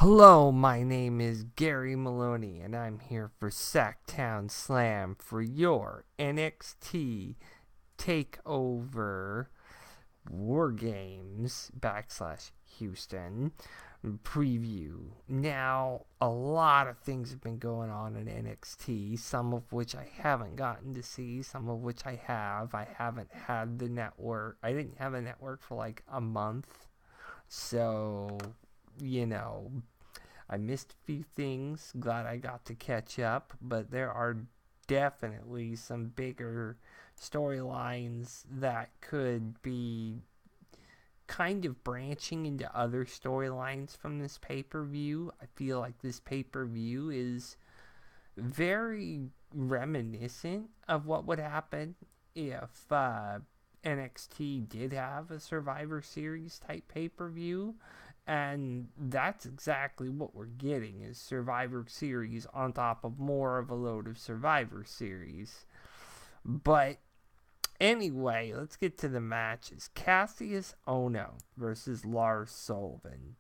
Hello, my name is Gary Maloney, and I'm here for Sacktown Slam for your NXT Takeover War Games /Houston preview. Now, a lot of things have been going on in NXT, some of which I haven't gotten to see, some of which I have. I haven't had the network. I didn't have a network for like a month, so I missed a few things. Glad I got to catch up, but there are definitely some bigger storylines that could be kind of branching into other storylines from this pay-per-view. I feel like this pay-per-view is very reminiscent of what would happen if NXT did have a Survivor Series type pay-per-view. And that's exactly what we're getting, is Survivor Series on top of more of a load of Survivor Series. But anyway, let's get to the matches. Cassius Ohno versus Lars Sullivan.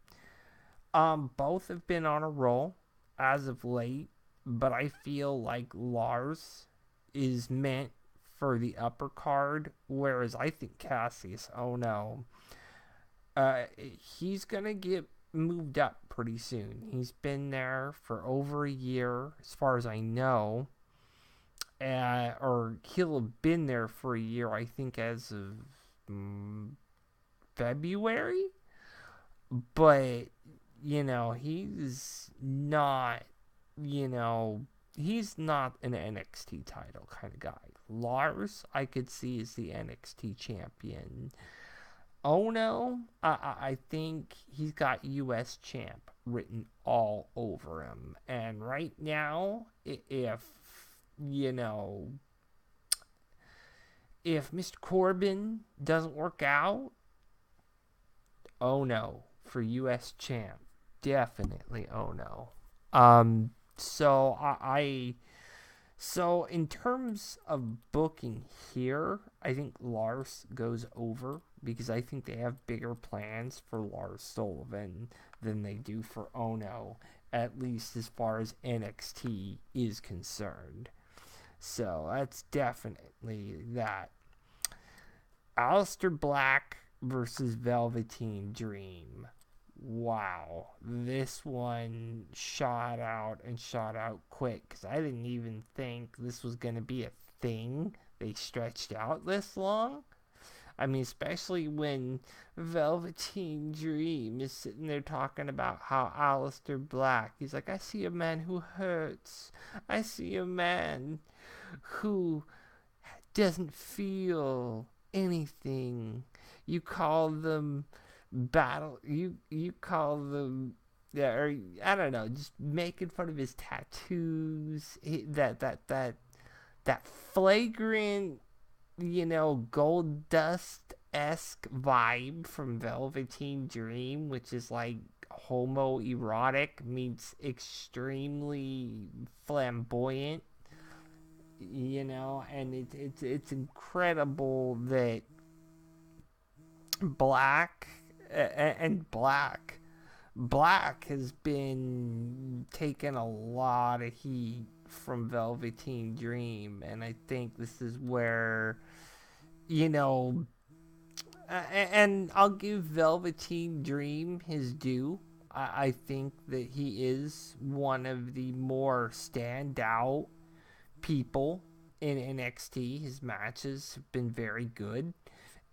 Both have been on a roll as of late, but I feel like Lars is meant for the upper card, whereas I think Cassius Ohno, he's gonna get moved up pretty soon. He's been there for over a year, as far as I know, or he'll have been there for a year, I think, as of February. But he's not, he's not an NXT title kind of guy. Lars, I could see, as the NXT champion. Oh no, I think he's got US champ written all over him. And right now, if Mr. Corbin doesn't work out, oh no, for US champ. Definitely oh no. So in terms of booking here, I think Lars goes over, because I think they have bigger plans for Lars Sullivan than they do for Ohno, at least as far as NXT is concerned. So that's definitely that. Aleister Black versus Velveteen Dream. Wow, this one shot out quick, because I didn't even think this was going to be a thing. They stretched out this long. I mean, especially when Velveteen Dream is sitting there talking about how Aleister Black, he's like, I see a man who hurts. I see a man who doesn't feel anything. You call them you call them, yeah, or I don't know, just making fun of his tattoos, that flagrant, gold dust-esque vibe from Velveteen Dream, which is like homoerotic meets extremely flamboyant, and it's incredible that Black has been taking a lot of heat from Velveteen Dream, and I think this is where, and I'll give Velveteen Dream his due. I think that he is one of the more standout people in NXT. His matches have been very good,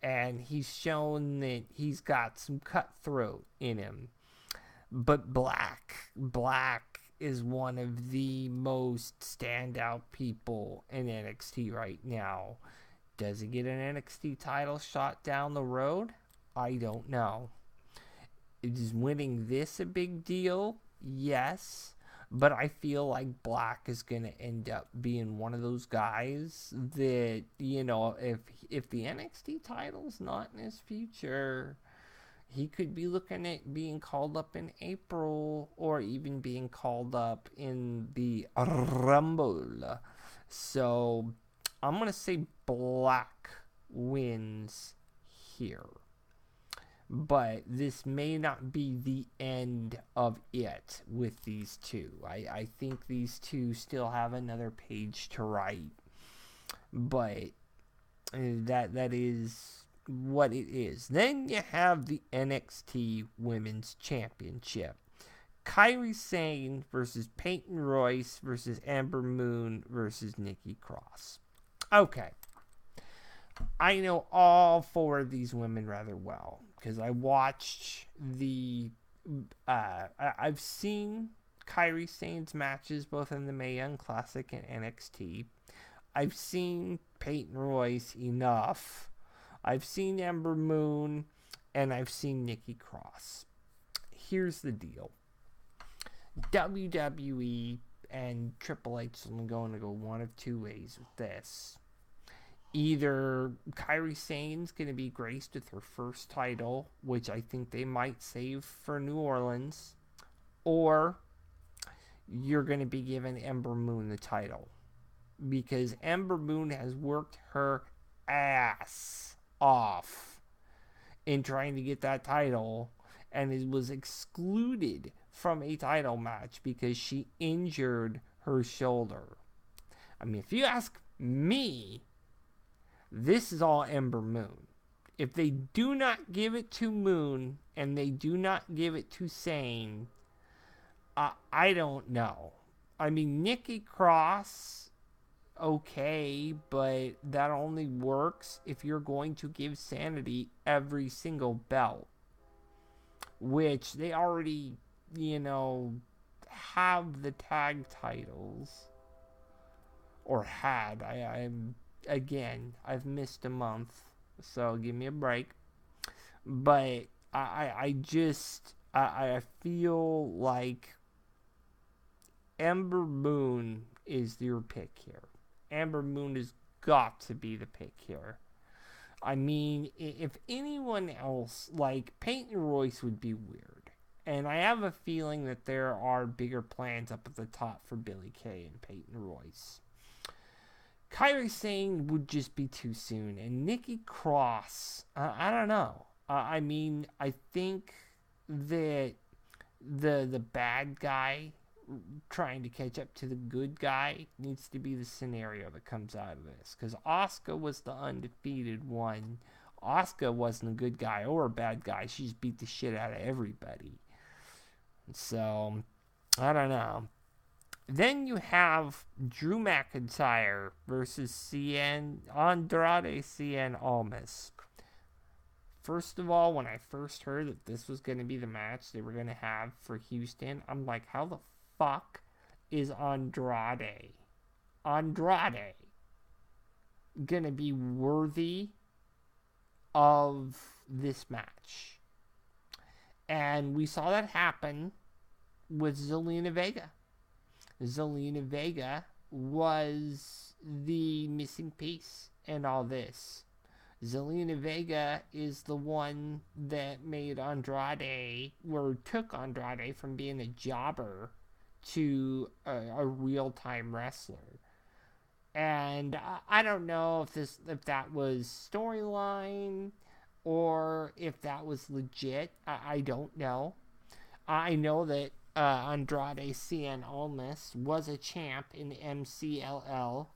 and he's shown that he's got some cutthroat in him. But Black is one of the most standout people in NXT right now. Does he get an NXT title shot down the road? I don't know. Is winning this a big deal? Yes. But I feel like Black is going to end up being one of those guys that, if the NXT title's not in his future, he could be looking at being called up in April, or even being called up in the Rumble. So I'm going to say Black wins here. But this may not be the end of it with these two. I think these two still have another page to write, but that is what it is. Then you have the NXT Women's Championship. Kairi Sane versus Peyton Royce versus Ember Moon versus Nikki Cross. Okay. I know all four of these women rather well because I watched the I've seen Kairi Sane's matches both in the Mae Young Classic and NXT. I've seen Peyton Royce enough. I've seen Ember Moon, and I've seen Nikki Cross. Here's the deal. WWE and Triple H are going to go one of two ways with this. Either Kairi Sane's going to be graced with her first title, which I think they might save for New Orleans, or you're going to be giving Ember Moon the title. Because Ember Moon has worked her ass off in trying to get that title, and it was excluded from a title match because she injured her shoulder. I mean, if you ask me, this is all Ember Moon. If they do not give it to Moon and they do not give it to Sane, I don't know. I mean, Nikki Cross, okay, but that only works if you're going to give Sanity every single belt, which they already, have the tag titles, or had. I've missed a month, so give me a break. But I feel like Ember Moon is your pick here. Ember Moon has got to be the pick here. I mean, if anyone else, like Peyton Royce would be weird. And I have a feeling that there are bigger plans up at the top for Billie Kay and Peyton Royce. Kairi Sane would just be too soon. And Nikki Cross, I don't know. I mean, I think that the bad guy trying to catch up to the good guy needs to be the scenario that comes out of this. Because Asuka was the undefeated one. Asuka wasn't a good guy or a bad guy. She just beat the shit out of everybody. So, I don't know. Then you have Drew McIntyre versus Andrade Cien Almas. First of all, when I first heard that this was going to be the match they were going to have for Houston, I'm like, how the fuck is Andrade going to be worthy of this match? And we saw that happen with Zelina Vega. Zelina Vega was the missing piece in all this. Zelina Vega is the one that made Andrade, or took Andrade from being a jobber to a real-time wrestler. And I don't know if that was storyline or if that was legit. I don't know. I know that Andrade Cien Almas was a champ in the MCLL.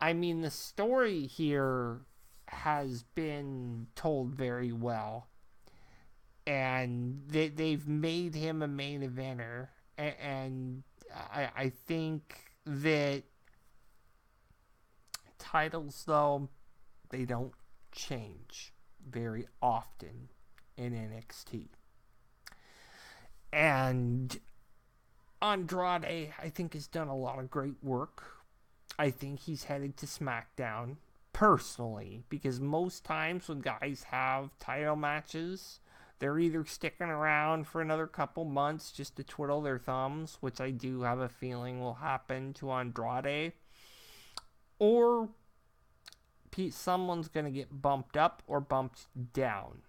I mean, the story here has been told very well. And they've made him a main eventer. And I think that titles, though, they don't change very often in NXT. And Andrade, I think, has done a lot of great work. I think he's headed to SmackDown, personally, because most times when guys have title matches, they're either sticking around for another couple months just to twiddle their thumbs, which I do have a feeling will happen to Andrade, or someone's going to get bumped up or bumped down.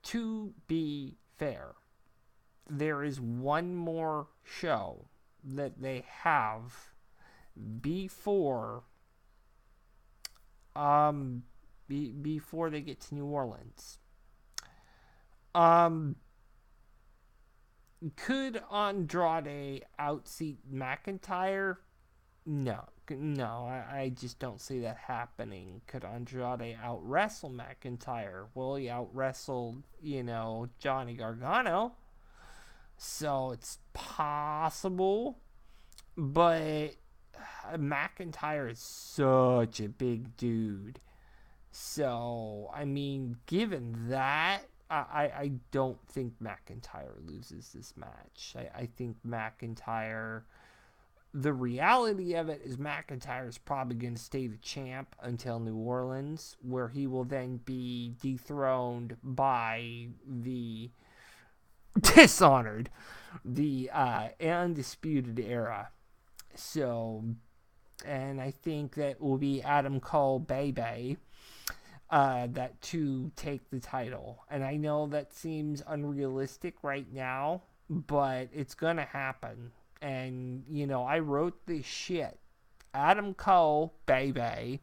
To be fair, there is one more show that they have before before they get to New Orleans. Could Andrade outseat McIntyre? No, I just don't see that happening. Could Andrade out wrestle McIntyre? Well, he out wrestled, Johnny Gargano. So it's possible. But McIntyre is such a big dude. So, I mean, given that, I don't think McIntyre loses this match. I think McIntyre, the reality of it is McIntyre is probably going to stay the champ until New Orleans, where he will then be dethroned by the Dishonored, the Undisputed Era. So, and I think that will be Adam Cole, Baby, that to take the title. And I know that seems unrealistic right now, but it's gonna happen. And I wrote this shit. Adam Cole, Baby,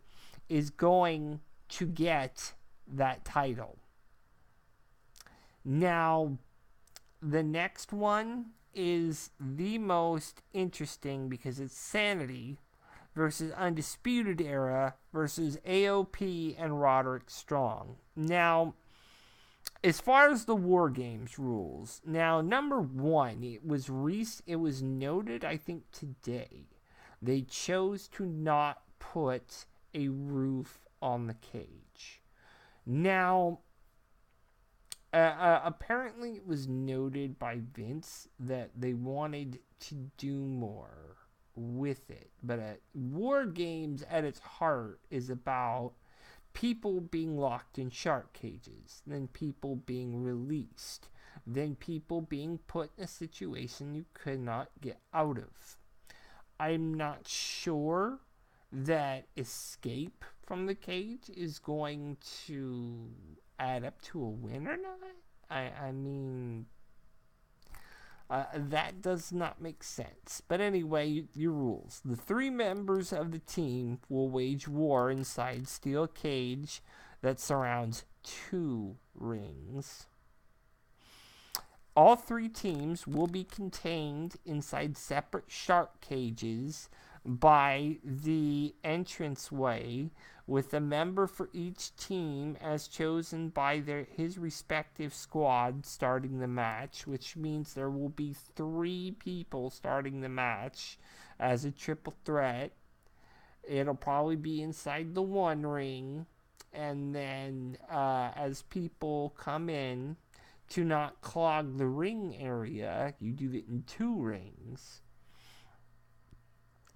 is going to get that title. Now, the next one is the most interesting because it's Sanity versus Undisputed Era versus AOP and Roderick Strong. Now, as far as the War Games rules, now number one, it was noted, I think today, they chose to not put a roof on the cage. Now, apparently it was noted by Vince that they wanted to do more with it. But War Games at its heart is about people being locked in shark cages, then people being released, then people being put in a situation you could not get out of. I'm not sure that escape from the cage is going to add up to a win or not. I mean, that does not make sense. But anyway, your rules. The 3 members of the team will wage war inside steel cage that surrounds 2 rings. All 3 teams will be contained inside separate shark cages by the entranceway, with a member for each team as chosen by his respective squad starting the match, which means there will be 3 people starting the match as a triple threat. It'll probably be inside the 1 ring, and then as people come in, to not clog the ring area, you do it in 2 rings.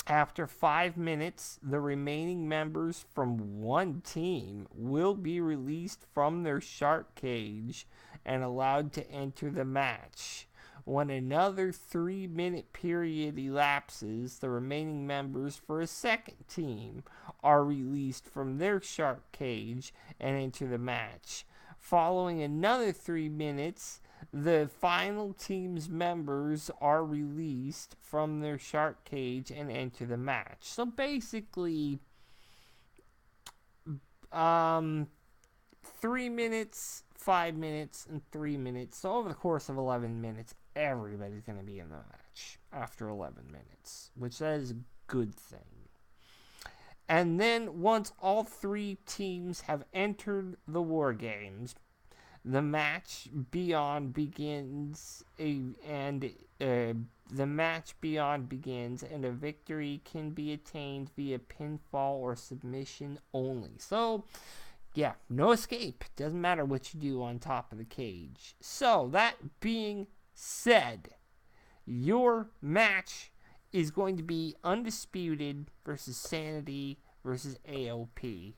After 5 minutes, the remaining members from 1 team will be released from their shark cage and allowed to enter the match. When another 3-minute period elapses, the remaining members for a second team are released from their shark cage and enter the match. Following another 3 minutes, the final team's members are released from their shark cage and enter the match. So basically, 3 minutes, 5 minutes, and 3 minutes. So over the course of 11 minutes, everybody's going to be in the match after 11 minutes, which that is a good thing. And then once all 3 teams have entered the War Games, the match beyond begins, and a victory can be attained via pinfall or submission only. So, yeah, no escape. Doesn't matter what you do on top of the cage. So, that being said, your match is going to be Undisputed versus Sanity versus AOP.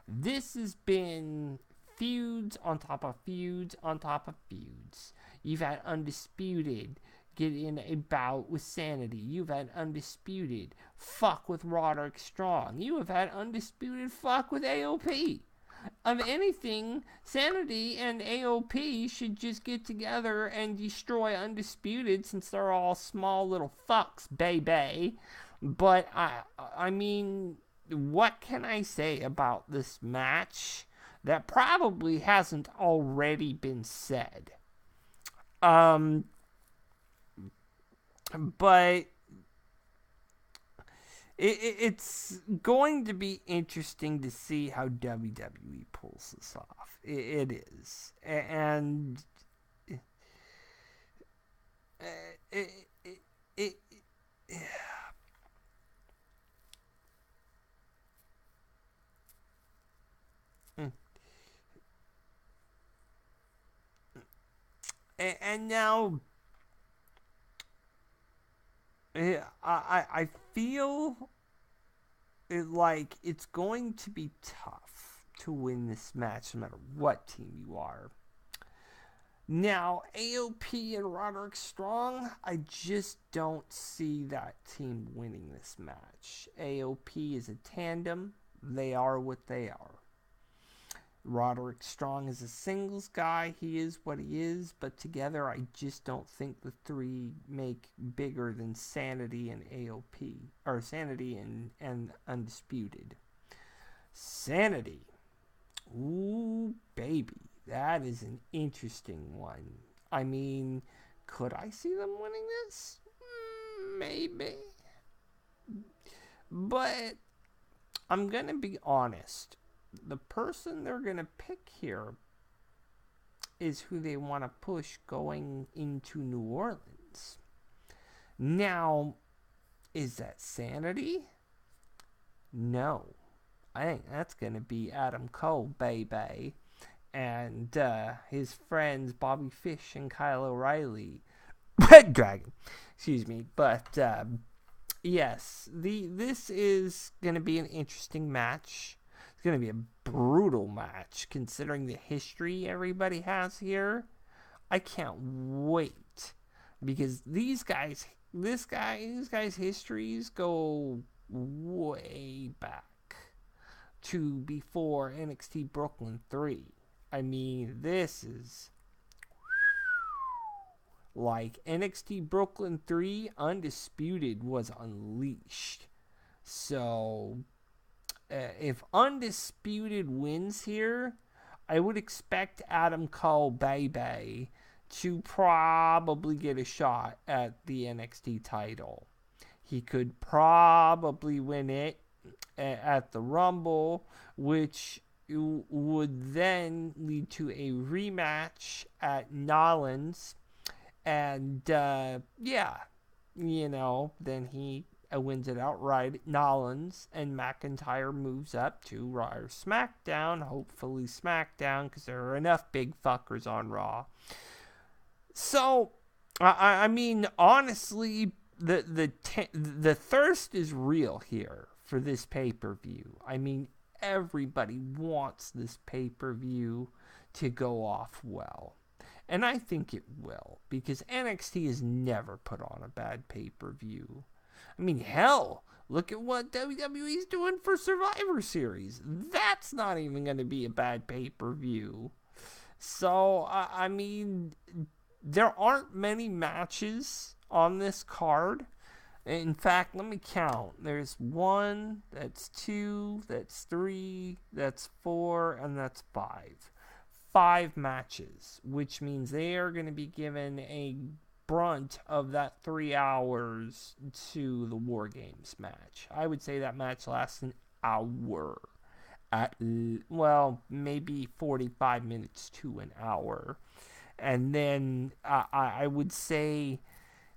This has been feuds on top of feuds on top of feuds. You've had Undisputed get in a bout with Sanity. You've had Undisputed fuck with Roderick Strong. You have had Undisputed fuck with AOP. Of anything, Sanity and AOP should just get together and destroy Undisputed, since they're all small little fucks, baby. But I mean, what can I say about this match that probably hasn't already been said? But it's going to be interesting to see how WWE pulls this off. It is. And it, it, and now I feel like it's going to be tough to win this match no matter what team you are. Now, AOP and Roderick Strong, I just don't see that team winning this match. AOP is a tandem. They are what they are. Roderick Strong is a singles guy. He is what he is, but together I just don't think the three make bigger than Sanity and AOP, or Sanity and Undisputed. Sanity. Ooh, baby. That is an interesting one. I mean, could I see them winning this? Maybe. But I'm going to be honest. The person they're going to pick here is who they want to push going into New Orleans. Now, is that Sanity? No. I think that's going to be Adam Cole, baby. And his friends Bobby Fish and Kyle O'Reilly. Red Dragon. Excuse me. But, yes. This is going to be an interesting match. It's going to be a brutal match considering the history everybody has here. I can't wait. Because these guys' histories go way back to before NXT Brooklyn 3. I mean, this is like NXT Brooklyn 3 Undisputed was unleashed. So, if Undisputed wins here, I would expect Adam Cole, baby, to probably get a shot at the NXT title. He could probably win it at the Rumble, which would then lead to a rematch at Nolans, and then he wins it outright at Nolans, and McIntyre moves up to Raw or SmackDown, hopefully SmackDown, because there are enough big fuckers on Raw. So, I mean, honestly, the thirst is real here for this pay-per-view. I mean, everybody wants this pay-per-view to go off well. And I think it will, because NXT has never put on a bad pay-per-view. I mean, hell, look at what WWE's doing for Survivor Series. That's not even going to be a bad pay-per-view. So, I mean, there aren't many matches on this card. In fact, let me count. There's 1, that's 2, that's 3, that's 4, and that's 5. 5 matches, which means they are going to be given a brunt of that 3 hours to the War Games match. I would say that match lasts an hour. Maybe 45 minutes to an hour. And then I would say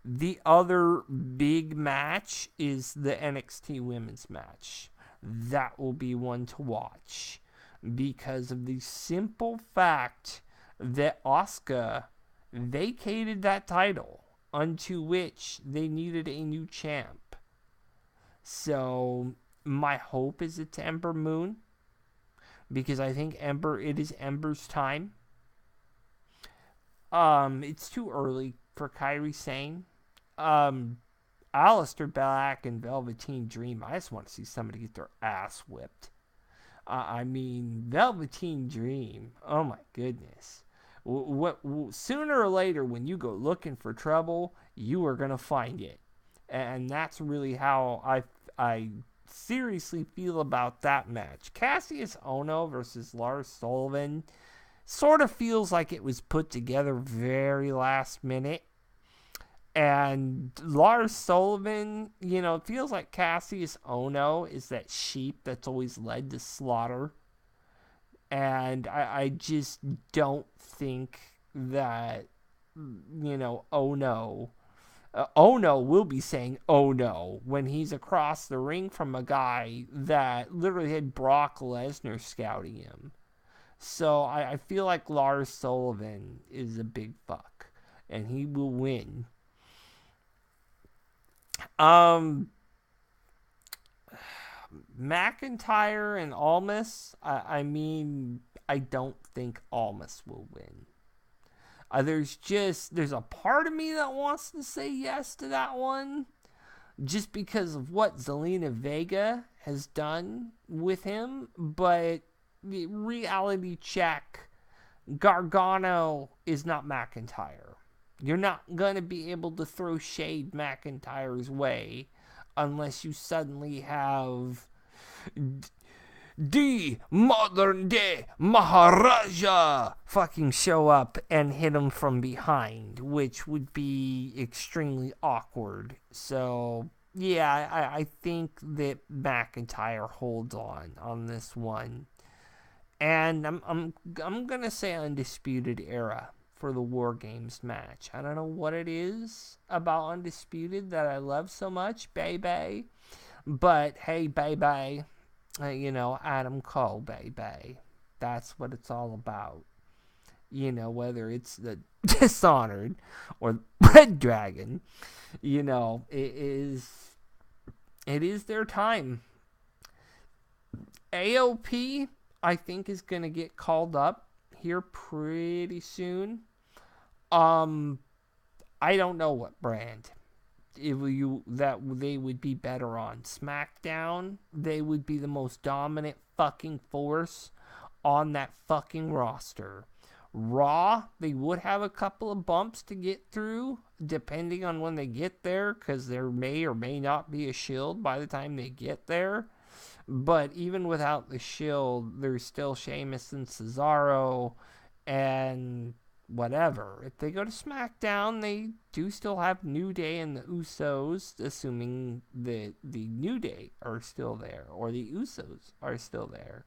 the other big match is the NXT Women's match. That will be one to watch because of the simple fact that Asuka vacated that title, unto which they needed a new champ. So my hope is it's Ember Moon, because I think it is Ember's time. It's too early for Kairi Sane. Aleister Black and Velveteen Dream, I just want to see somebody get their ass whipped. I mean, Velveteen Dream, oh my goodness. Sooner or later, when you go looking for trouble, you are going to find it. And that's really how I seriously feel about that match. Cassius Ohno versus Lars Sullivan sort of feels like it was put together very last minute. And Lars Sullivan, it feels like Cassius Ono is that sheep that's always led to slaughter. And I just don't think that, oh no. Oh no will be saying oh no when he's across the ring from a guy that literally had Brock Lesnar scouting him. So I feel like Lars Sullivan is a big fuck, and he will win. Um, McIntyre and Almas. I mean, I don't think Almas will win. There's a part of me that wants to say yes to that one, just because of what Zelina Vega has done with him. But reality check, Gargano is not McIntyre. You're not going to be able to throw shade McIntyre's way unless you suddenly have the modern day Maharaja fucking show up and hit him from behind, which would be extremely awkward. So, yeah, I think that McIntyre holds on this one. And I'm gonna say Undisputed Era for the War Games match. I don't know what it is about Undisputed that I love so much, baby. But hey, baby, Adam Cole, baby. That's what it's all about. Whether it's the Dishonored or Red Dragon, it is their time. AOP, I think, is going to get called up here pretty soon. I don't know what brand. That they would be better on. SmackDown, they would be the most dominant fucking force on that fucking roster. Raw, they would have a couple of bumps to get through, depending on when they get there, because there may or may not be a Shield by the time they get there. But even without the Shield, there's still Sheamus and Cesaro and whatever. If they go to SmackDown, they do still have New Day and the Usos, assuming that the New Day are still there or the Usos are still there.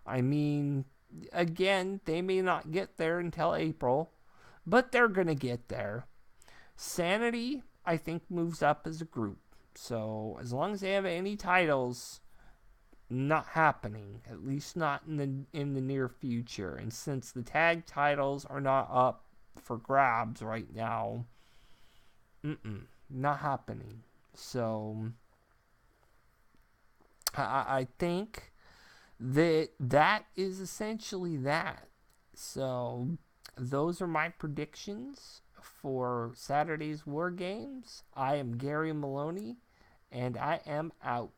I mean, again, they may not get there until April, but they're going to get there. Sanity, I think, moves up as a group. So as long as they have any titles, not happening, at least not in the near future. And since the tag titles are not up for grabs right now, not happening. So I think that is essentially that. So those are my predictions for Saturday's War Games. I am Gary Maloney, and I am out.